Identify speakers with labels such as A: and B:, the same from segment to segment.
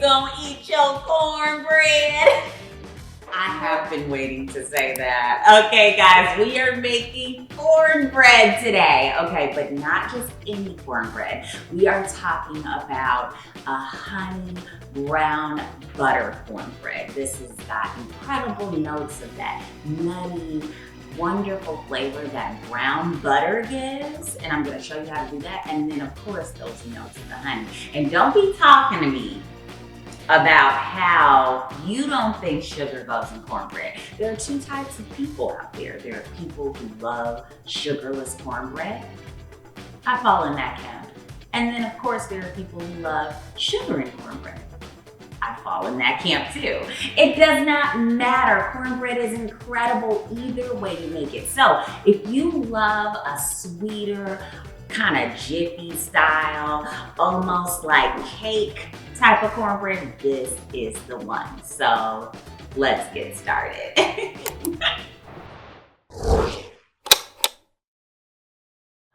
A: gonna eat your cornbread? I have been waiting to say that. Okay, guys, we are making cornbread today. Okay, but not just any cornbread. We are talking about a honey brown butter cornbread. This has got incredible notes of that nutty, wonderful flavor that brown butter gives. And I'm gonna show you how to do that. And then of course, those notes of the honey. And don't be talking to me about how you don't think sugar goes in cornbread. There are two types of people out there. There are people who love sugarless cornbread. I fall in that camp. And then of course, there are people who love sugar in cornbread. I fall in that camp too. It does not matter. Cornbread is incredible either way you make it. So if you love a sweeter, kind of jiffy style, almost like cake type of cornbread, this is the one. So let's get started.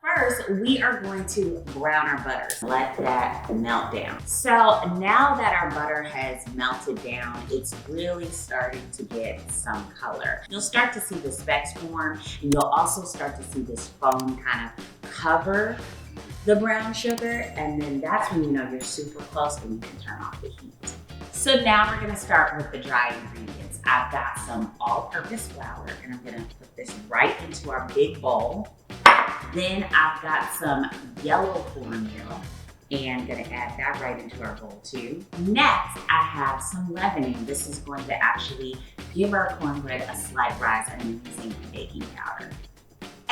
A: First, we are going to brown our butter. Let that melt down. So now that our butter has melted down, it's really starting to get some color. You'll start to see the specks form, and you'll also start to see this foam kind of cover the brown sugar, and then that's when you know you're super close and you can turn off the heat. So now we're gonna start with the dry ingredients. I've got some all-purpose flour, and I'm gonna put this right into our big bowl. Then I've got some yellow cornmeal, and gonna add that right into our bowl too. Next, I have some leavening. This is going to actually give our cornbread a slight rise. I'm using baking powder.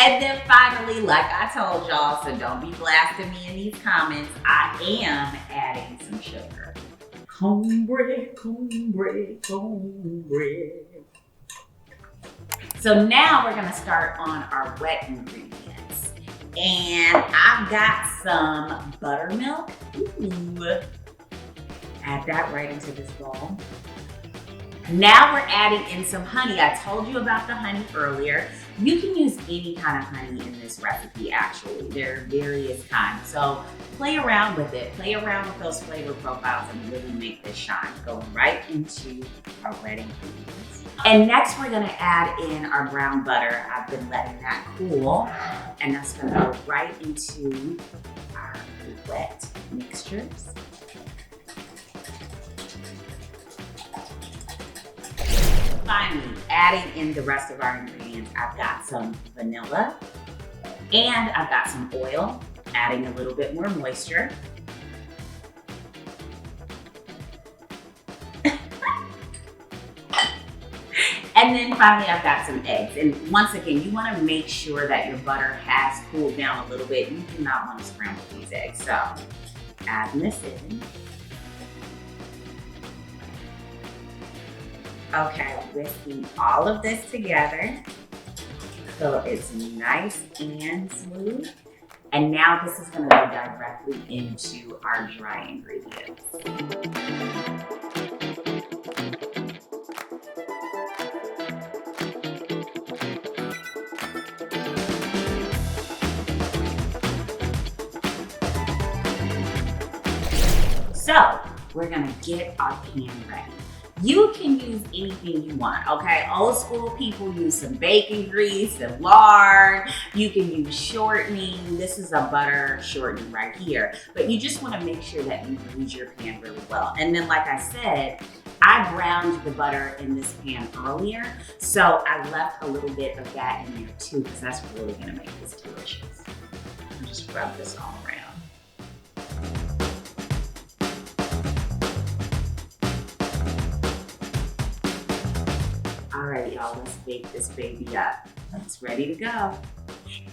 A: And then finally, like I told y'all, so don't be blasting me in these comments, I am adding some sugar. Cornbread, cornbread, cornbread. So now we're gonna start on our wet ingredients. And I've got some buttermilk. Ooh. Add that right into this bowl. Now we're adding in some honey. I told you about the honey earlier. You can use any kind of honey in this recipe, actually. There are various kinds. So play around with it. Play around with those flavor profiles and really make this shine. Going right into our wet ingredients. And next we're gonna add in our brown butter. I've been letting that cool. And that's gonna go right into our wet mixtures. Finally, adding in the rest of our ingredients, I've got some vanilla and I've got some oil, adding a little bit more moisture. And then finally, I've got some eggs. And once again, you wanna make sure that your butter has cooled down a little bit. You do not wanna scramble these eggs. So add this in. Okay, whisking all of this together so it's nice and smooth. And now this is gonna go directly into our dry ingredients. So we're gonna get our pan ready. You can use anything you want, okay? Old school people use some bacon grease and lard. You can use shortening. This is a butter shortening right here. But you just wanna make sure that you grease your pan really well. And then like I said, I browned the butter in this pan earlier, so I left a little bit of that in there too, because that's really gonna make this delicious. I'll just rub this all around. All right, y'all, let's bake this baby up. It's ready to go.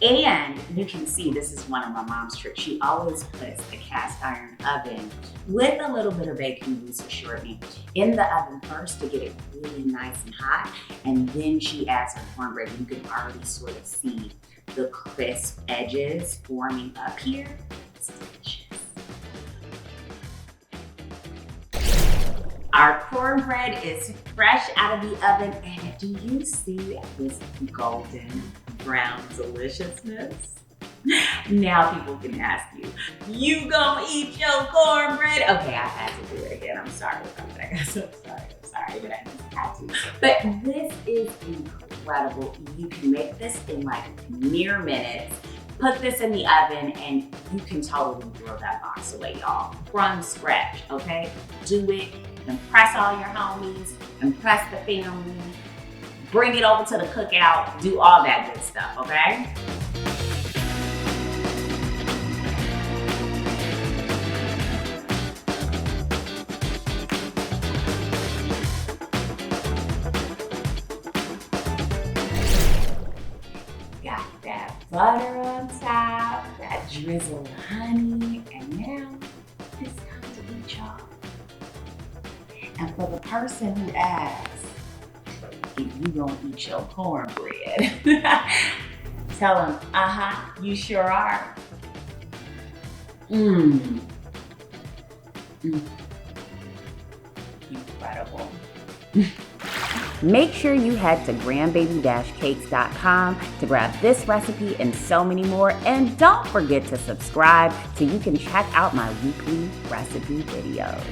A: And you can see this is one of my mom's tricks. She always puts the cast iron oven with a little bit of baking grease or shortening in the oven first to get it really nice and hot. And then she adds her cornbread. You can already sort of see the crisp edges forming up here. It's delicious. Our cornbread is fresh out of the oven, and do you see this golden brown deliciousness? Now people can ask you, you gonna eat your cornbread? Okay, I had to do it again, I'm sorry about that, guys. I'm sorry, but I just had to. But this is incredible. You can make this in like mere minutes. Put this in the oven and you can totally throw that box away, y'all. From scratch, okay? Do it. Impress all your homies. Impress the family. Bring it over to the cookout. Do all that good stuff, okay? Got that butter on top, that drizzled honey, and now it's time to eat, y'all. And for the person who asks if you gonna eat your cornbread, tell them, you sure are. Incredible. Make sure you head to grandbabycakes.com to grab this recipe and so many more. And don't forget to subscribe so you can check out my weekly recipe videos.